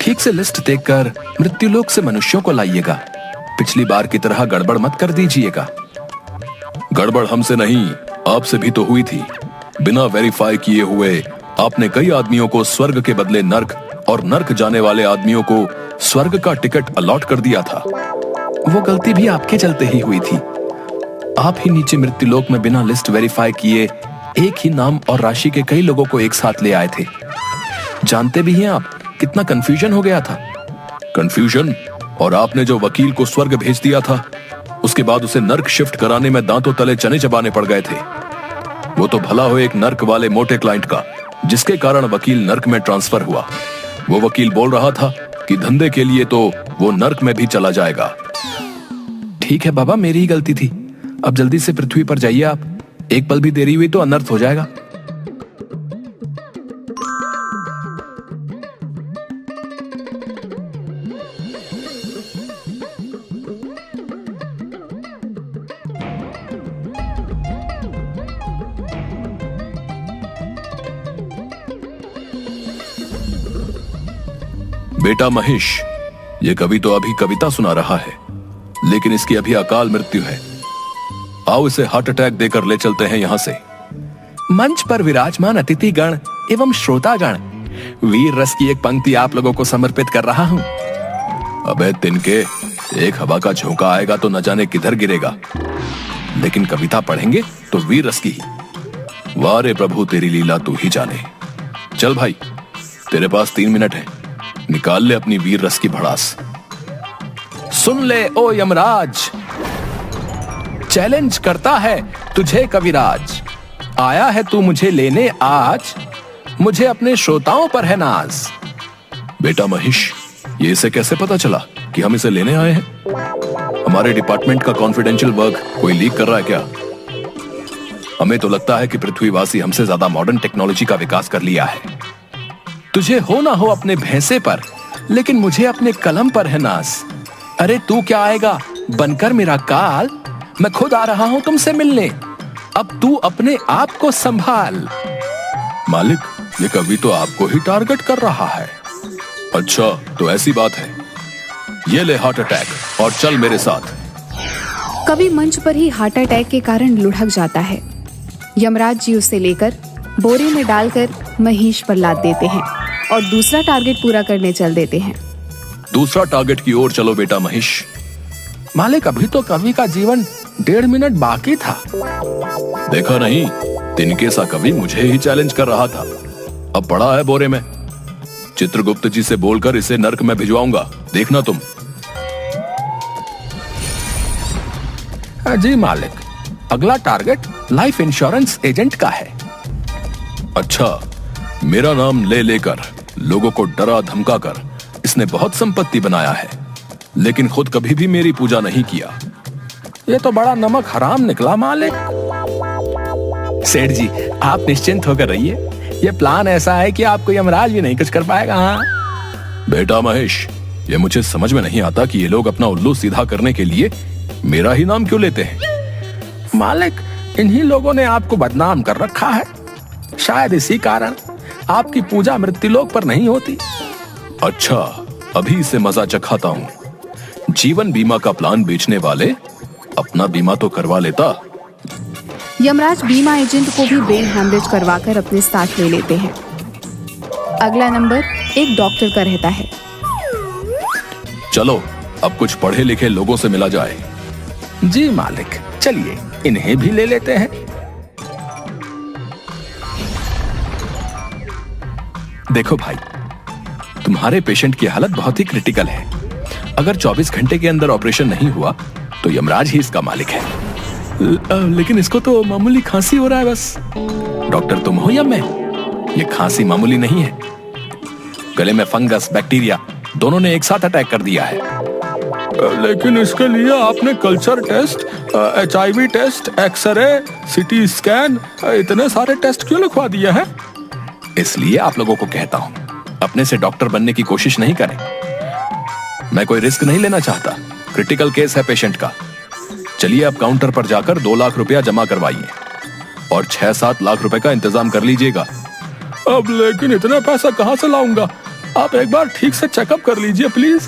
ठीक से लिस्ट देखकर मृत्युलोक से मनुष्यों को लाइएगा। पिछली बार की तरह गड़बड़ मत कर दीजिएगा। गड़बड़ हमसे नहीं, आपसे भी तो हुई थी। बिना वेरीफाई किए हुए आपने कई आदमियों को स्वर्ग के बदले नर्क और नर्क जाने वाले आदमियों को स्वर्ग का टिकट अलॉट कर दिया था। वो गलती भी आपके चलते ही हुई थी। आप ही नीचे मृत्युलोक में बिना लिस्ट वेरीफाई किए एक ही नाम और राशि के कई लोगों को एक साथ ले आए थे। जानते भी हैं आप कितना कंफ्यूजन हो गया था। कंफ्यूजन? और आपने जो वकील को स्वर्ग भेज दिया था, उसके बाद उसे नर्क शिफ्ट कराने में दांतों तले चने चबाने पड़ गए थे। वो तो भला हो एक नर्क वाले मोटे क्लाइंट का, जिसके कारण वकील नर्क में ट्रांसफर हुआ। वो वकील बोल रहा था कि धंधे के लिए तो वो नर्क में भी चला जाएगा। ठीक है बाबा, मेरी ही गलती थी। अब जल्दी से पृथ्वी पर जाइए आप। एक पल भी देरी हुई तो अनर्थ हो जाएगा। बेटा महेश, ये कवि तो अभी कविता सुना रहा है, लेकिन इसकी अभी अकाल मृत्यु है। आओ इसे हार्ट अटैक देकर ले चलते हैं यहां से। मंच पर विराजमान अतिथिगण एवं श्रोतागण, वीर रस की एक पंक्ति आप लोगों को समर्पित कर रहा हूं। अबे तिनके, एक हवा का झोंका आएगा तो न जाने किधर गिरेगा, लेकिन कविता पढ़ेंगे तो वीर रस की ही। वाह रे प्रभु, तेरी लीला तू ही जाने। चल भाई, तेरे पास 3 मिनट है, निकाल ले अपनी वीर रस की भड़ास। सुन ले ओ यमराज, चैलेंज करता है तुझे कविराज। आया है तू मुझे लेने आज, मुझे अपने श्रोताओं पर है नाज। बेटा महेश, ये इसे कैसे पता चला कि हम इसे लेने आए हैं? हमारे डिपार्टमेंट का कॉन्फिडेंशियल वर्क कोई लीक कर रहा है क्या? हमें तो लगता है कि पृथ्वीवासी हमसे ज्यादा मॉडर्न टेक्नोलॉजी का विकास कर लिया है। तुझे हो ना हो अपने भैंसे पर, लेकिन मुझे अपने कलम पर है नाज। अरे तू क्या आएगा बनकर मेरा काल, मैं खुद आ रहा हूं तुमसे मिलने। अब तू अपने आप को संभाल। मालिक, ये कवि तो आपको ही टारगेट कर रहा है। अच्छा तो ऐसी बात है, ये ले हार्ट अटैक और चल मेरे साथ। कवि मंच पर ही हार्ट अटैक के कारण लुढ़क जाता है। यमराज जी उसे लेकर बोरे में डालकर महेश पर लाद देते हैं और दूसरा टारगेट पूरा करने चल देते हैं। दूसरा टारगेट की ओर चलो बेटा महेश। मालिक, अभी तो कवि का जीवन 1.5 मिनट बाकी था। देखा नहीं, तिनके सा कवि मुझे ही चैलेंज कर रहा था। अब पड़ा है बोरे में। चित्रगुप्त जी से बोलकर इसे नर्क में भिजवाऊंगा, देखना तुम। जी मालिक, अगला टारगेट लाइफ इंश्योरेंस एजेंट का है। अच्छा, मेरा नाम ले लेकर लोगों को डरा धमका कर इसने बहुत संपत्ति बनाया है, लेकिन खुद कभी भी मेरी पूजा नहीं किया। ये तो बड़ा नमक हराम निकला मालिक। सेठ जी, आप निश्चिंत होकर रहिए। ये प्लान ऐसा है कि आपको यमराज भी नहीं कुछ कर पाएगा। हाँ बेटा महेश, ये मुझे समझ में नहीं आता कि ये लोग अपना उल्लू सीधा करने के लिए मेरा ही नाम क्यों लेते हैं। मालिक, इन्हीं लोगों ने आपको बदनाम कर रखा है। शायद इसी कारण आपकी पूजा मृत्युलोक पर नहीं होती। अच्छा, अभी इसे मजा चखाता हूँ। जीवन बीमा का प्लान बेचने वाले अपना बीमा तो करवा लेता। यमराज बीमा एजेंट को भी ब्रेन हैमरेज करवाकर अपने साथ ले लेते हैं। अगला नंबर एक डॉक्टर का रहता है। चलो अब कुछ पढ़े लिखे लोगों से मिला जाए। जी मालिक, चलिए इन्हें भी ले लेते हैं। देखो भाई, तुम्हारे पेशेंट की हालत बहुत ही क्रिटिकल है। अगर 24 घंटे के अंदर ऑपरेशन नहीं हुआ तो यमराज ही इसका मालिक है। लेकिन इसको तो मामूली खांसी हो रहा है बस। डॉक्टर तुम हो या मैं? ये खांसी मामूली नहीं है। गले में फंगस, बैक्टीरिया दोनों ने एक साथ अटैक कर दिया है। लेकिन इसके लिए आपने culture test, HIV test, x-ray, CT scan, इतने सारे टेस्ट क्यों लिखवा दिए हैं? इसलिए आप लोगों को कहता हूं, अपने से डॉक्टर बनने की कोशिश नहीं करें। मैं कोई रिस्क नहीं लेना चाहता। क्रिटिकल केस है पेशेंट का। चलिए अब काउंटर पर जाकर 2 लाख रुपया जमा करवाइए और 6-7 लाख रुपए का इंतजाम कर लीजिएगा। अब लेकिन इतना पैसा कहां से लाऊंगा? आप एक बार ठीक से चेकअप कर लीजिए प्लीज।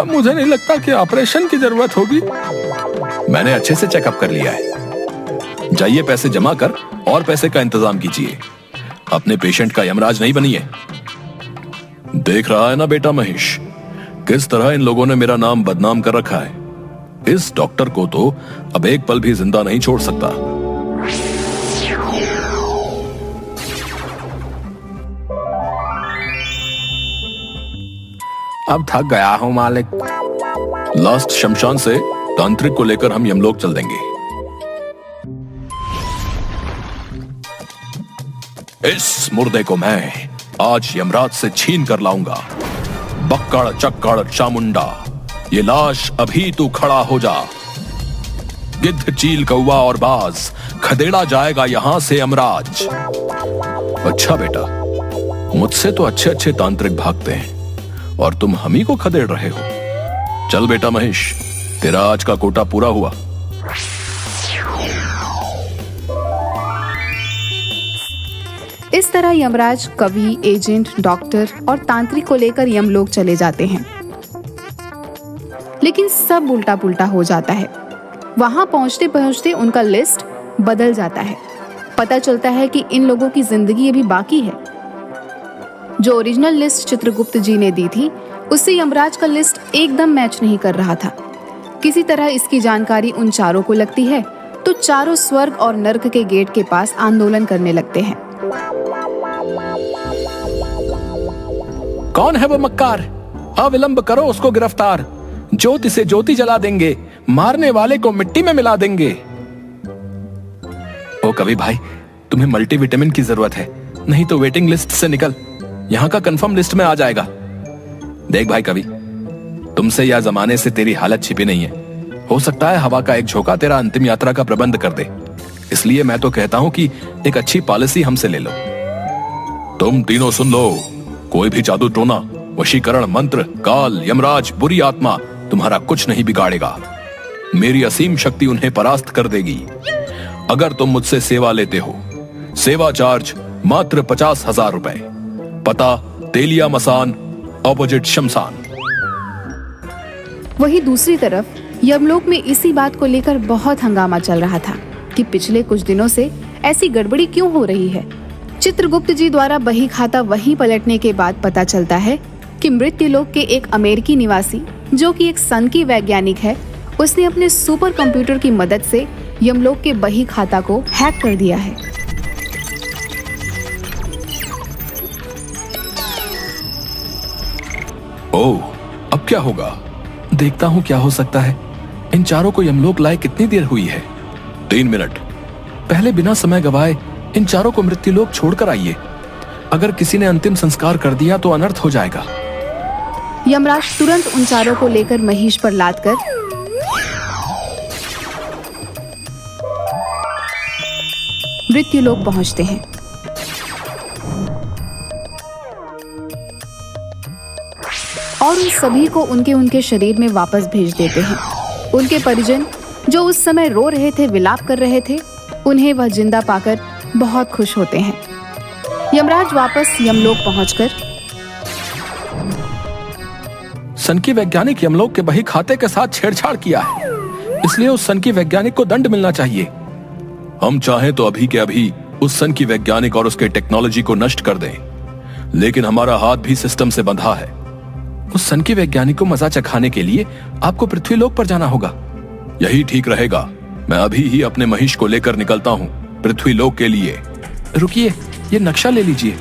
मुझे नहीं लगता कि ऑपरेशन की जरूरत होगी। मैंने अच्छे से चेकअप कर लिया है। जाइए पैसे जमा कर और पैसे का इंतजाम कीजिए। अपने पेशेंट का यमराज नहीं बनिए। देख रहा है ना बेटा महेश, किस तरह इन लोगों ने मेरा नाम बदनाम कर रखा है। इस डॉक्टर को तो अब एक पल भी जिंदा नहीं छोड़ सकता। अब थक गया हूं मालिक। लास्ट शमशान से तांत्रिक को लेकर हम यमलोक चल देंगे। इस मुर्दे को मैं आज यमराज से छीन कर लाऊंगा। बक्कड़ चक्कड़ चामुंडा, ये लाश अभी तू खड़ा हो जा। गिद्ध चील कौवा और बाज, खदेड़ा जाएगा यहां से यमराज। अच्छा बेटा, मुझसे तो अच्छे अच्छे तांत्रिक भागते हैं और तुम हम ही को खदेड़ रहे हो। चल बेटा महेश, तेरा आज का कोटा पूरा हुआ। इस तरह यमराज कवि, एजेंट, डॉक्टर और तांत्रिक को लेकर यमलोक चले जाते हैं। लेकिन सब उल्टा पुल्टा हो जाता है। वहां पहुंचते पहुंचते उनका लिस्ट बदल जाता है। पता चलता है कि इन लोगों की जिंदगी अभी बाकी है। जो ओरिजिनल लिस्ट चित्रगुप्त जी ने दी थी, उससे यमराज का लिस्ट एकदम मैच नहीं कर रहा था। किसी तरह इसकी जानकारी उन चारों को लगती है, तो चारों स्वर्ग और नर्क के गेट के पास आंदोलन करने लगते हैं। कौन है वो मक्कार? अविलंब करो उसको गिरफ्तार। ज्योति से ज्योति जला देंगे, मारने वाले को मिट्टी में मिला देंगे। ओ कवि भाई, तुम्हें मल्टीविटामिन की जरूरत है, नहीं तो वेटिंग लिस्ट से निकल, यहां का कंफर्म लिस्ट में आ जाएगा। देख भाई कवि, तुमसे या जमाने से तेरी हालत छिपी नहीं है। हो सकता है हवा का एक झोंका तेरा अंतिम यात्रा का प्रबंध कर दे। इसलिए मैं तो कहता हूं कि एक अच्छी पॉलिसी हमसे ले लो। तुम तीनों सुन लो, कोई भी जादू टोना, वशीकरण मंत्र, काल, यमराज, बुरी आत्मा तुम्हारा कुछ नहीं बिगाड़ेगा। मेरी असीम शक्ति उन्हें परास्त कर देगी। अगर तुम मुझसे सेवा लेते हो, सेवा चार्ज मात्र 50,000 रुपए। पता तेलिया मसान, ऑपोजिट शमशान। वहीं दूसरी तरफ यमलोक में इसी बात को लेकर बहुत हंगामा चल रहा था कि पिछले कुछ दिनों से ऐसी गड़बड़ी क्यों हो रही है। चित्रगुप्त जी द्वारा बही खाता वहीं पलटने के बाद पता चलता है कि मृत्युलोक के एक अमेरिकी निवासी, जो कि एक सन की वैज्ञानिक है, उसने अपने सुपर कंप्यूटर की मदद से यमलोक के बही खाता को हैक कर दिया है। ओह, अब क्या होगा? देखता हूं क्या हो सकता है। इन चारों को यमलोक लाए कितनी देर हुई है? 3 मिनट। पहले बिना समय गवाए इन चारों को मृत्युलोक छोड़कर आइए। अगर किसी ने अंतिम संस्कार कर दिया तो अनर्थ हो जाएगा। यमराज तुरंत उन चारों को लेकर महेश पर लाद कर मृत्युलोक पहुंचते हैं। और उन सभी को उनके शरीर में वापस भेज देते हैं। उनके परिजन, जो उस समय रो रहे थे, विलाप कर रहे थे, उन्हें वह जिंदा पाकर बहुत खुश होते हैं। यमराज वापस यमलोक पहुंचकर सन की वैज्ञानिक यमलोक के बही खाते के साथ छेड़छाड़ किया है, इसलिए उस सन की वैज्ञानिक को दंड मिलना चाहिए। हम चाहें तो अभी के अभी उस सन की वैज्ञानिक और उसके टेक्नोलॉजी को नष्ट कर दें, लेकिन हमारा हाथ भी सिस्टम से बंधा है। उस सन की वैज्ञानिक को मजा चखाने के लिए आपको पृथ्वीलोक पर जाना होगा। यही ठीक रहेगा। मैं अभी ही अपने महेश को लेकर निकलता हूँ पृथ्वीलोक के लिए। रुकिए, ये नक्शा ले लीजिए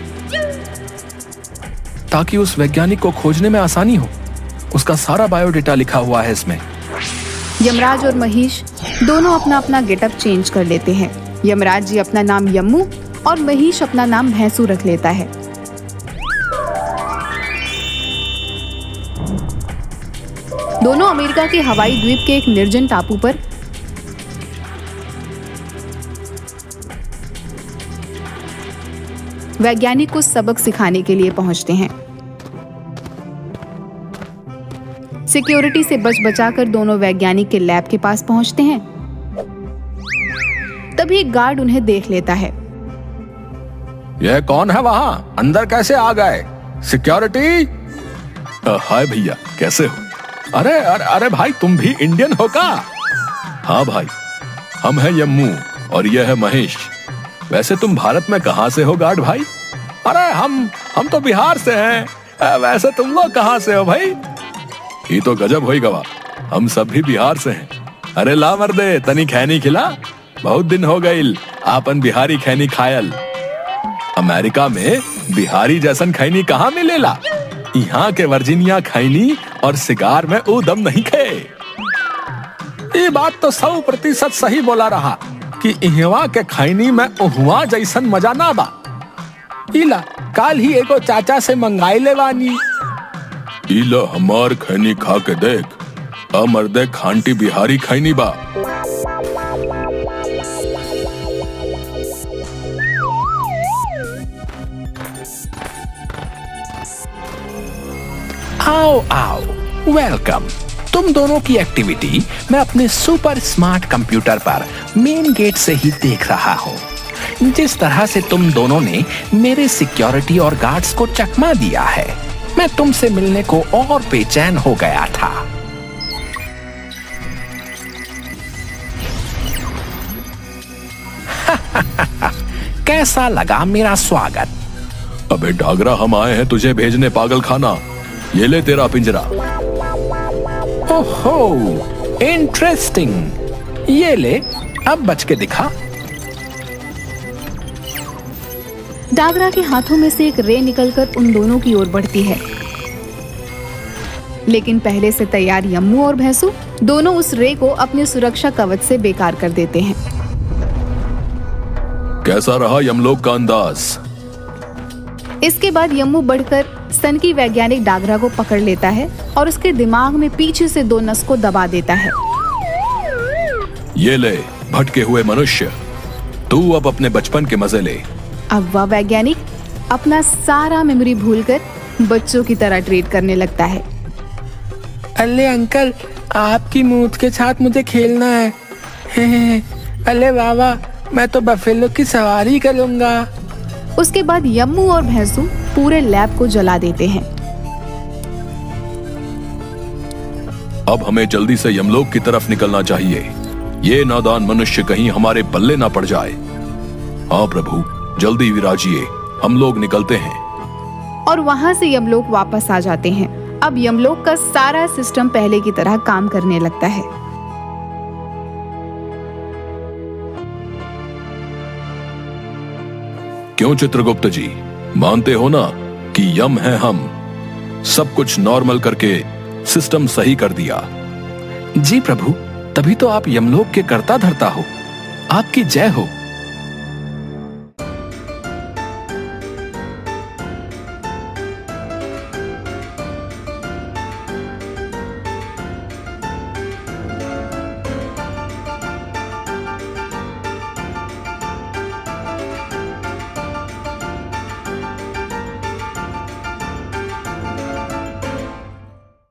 ताकि उस वैज्ञानिक को खोजने में आसानी हो। उसका सारा बायोडेटा लिखा हुआ है इसमें। यमराज और महेश दोनों अपना अपना गेटअप चेंज कर लेते हैं। यमराज जी अपना नाम यम्मू और महेश अपना नाम भैंसू रख लेता है। दोनों अमेरिका के हवाई द्वीप के एक निर्जन टापू पर वैज्ञानिक को सबक सिखाने के लिए पहुंचते हैं। सिक्योरिटी से बचाकर दोनों वैज्ञानिक के लैब के पास पहुंचते हैं। तभी एक गार्ड उन्हें देख लेता है। यह कौन है वहां? अंदर कैसे आ गए? सिक्योरिटी, हाय भैया, कैसे हो? अरे अरे अरे भाई, तुम भी इंडियन हो का? हाँ भाई, हम हैं यम्मू और यह है महेश। वैसे तुम भारत में कहाँ से हो गार्ड भाई? अरे हम तो बिहार से हैं। वैसे तुम लोग कहाँ से हो भाई? ये तो गजब होई गवा, हम सब भी बिहार से हैं। अरे ला मर्दे, तनी खैनी खिला। बहुत दिन हो गईल आपन बिहारी खैनी खायल। अमेरिका में बिहारी जैसन खैनी कहाँ मिलेला? यहाँ के वर्जीनिया खैनी और सिगार में ऊ दम नहीं खे। ये बात तो 100% सही बोला रहा कि इहवा के खैनी में उहवा जैसन मजा ना बा। इला काल ही एगो चाचा से मंगाई ले बानी। इला हमार खैनी खा के देख, मर्दे खांटी बिहारी खैनी बा। आओ आओ, वेलकम। तुम दोनों की एक्टिविटी मैं अपने सुपर स्मार्ट कंप्यूटर पर मेन गेट से ही देख रहा हूँ। जिस तरह से तुम दोनों ने मेरे सिक्योरिटी और गार्ड्स को चकमा दिया है, मैं तुमसे मिलने को और बेचैन हो गया था। कैसा लगा मेरा स्वागत? अबे डागरा, हम आए हैं तुझे भेजने पागल खाना। ये ले तेरा पिंजरा। ओहो, इंटरेस्टिंग। ये ले, अब बच के दिखा। डागरा के हाथों में से एक रे निकलकर उन दोनों की ओर बढ़ती है, लेकिन पहले से तैयार यम्मू और भैंसू दोनों उस रे को अपने सुरक्षा कवच से बेकार कर देते हैं। कैसा रहा यमलोक का अंदाज? इसके बाद यम्मू बढ़कर सनकी वैज्ञानिक डागरा को पकड़ लेता है और उसके दिमाग में पीछे से 2 नस को दबा देता है। ये ले भटके हुए मनुष्य, तू अब अपने बचपन के मजे ले। अब वह वैज्ञानिक अपना सारा मेमोरी भूलकर बच्चों की तरह ट्रीट करने लगता है। अल्ले अंकल, आपकी मूत के साथ मुझे खेलना है। अल्ले बाबा, मैं तो बफेलो की सवारी करूंगा। उसके बाद यम्मू और भैंसू पूरे लैब को जला देते हैं। अब हमें जल्दी से यमलोक की तरफ निकलना चाहिए। ये नादान मनुष्य कहीं हमारे पल्ले ना पड़ जाए। हाँ प्रभु, जल्दी विराजिए, हम लोग निकलते हैं। और वहां से यमलोक वापस आ जाते हैं। अब यमलोक का सारा सिस्टम पहले की तरह काम करने लगता है। क्यों चित्रगुप्त जी, मानते हो ना कि यम है हम? सब कुछ नॉर्मल करके सिस्टम सही कर दिया। जी प्रभु, तभी तो आप यमलोक के कर्ता धर्ता हो। आपकी जय हो।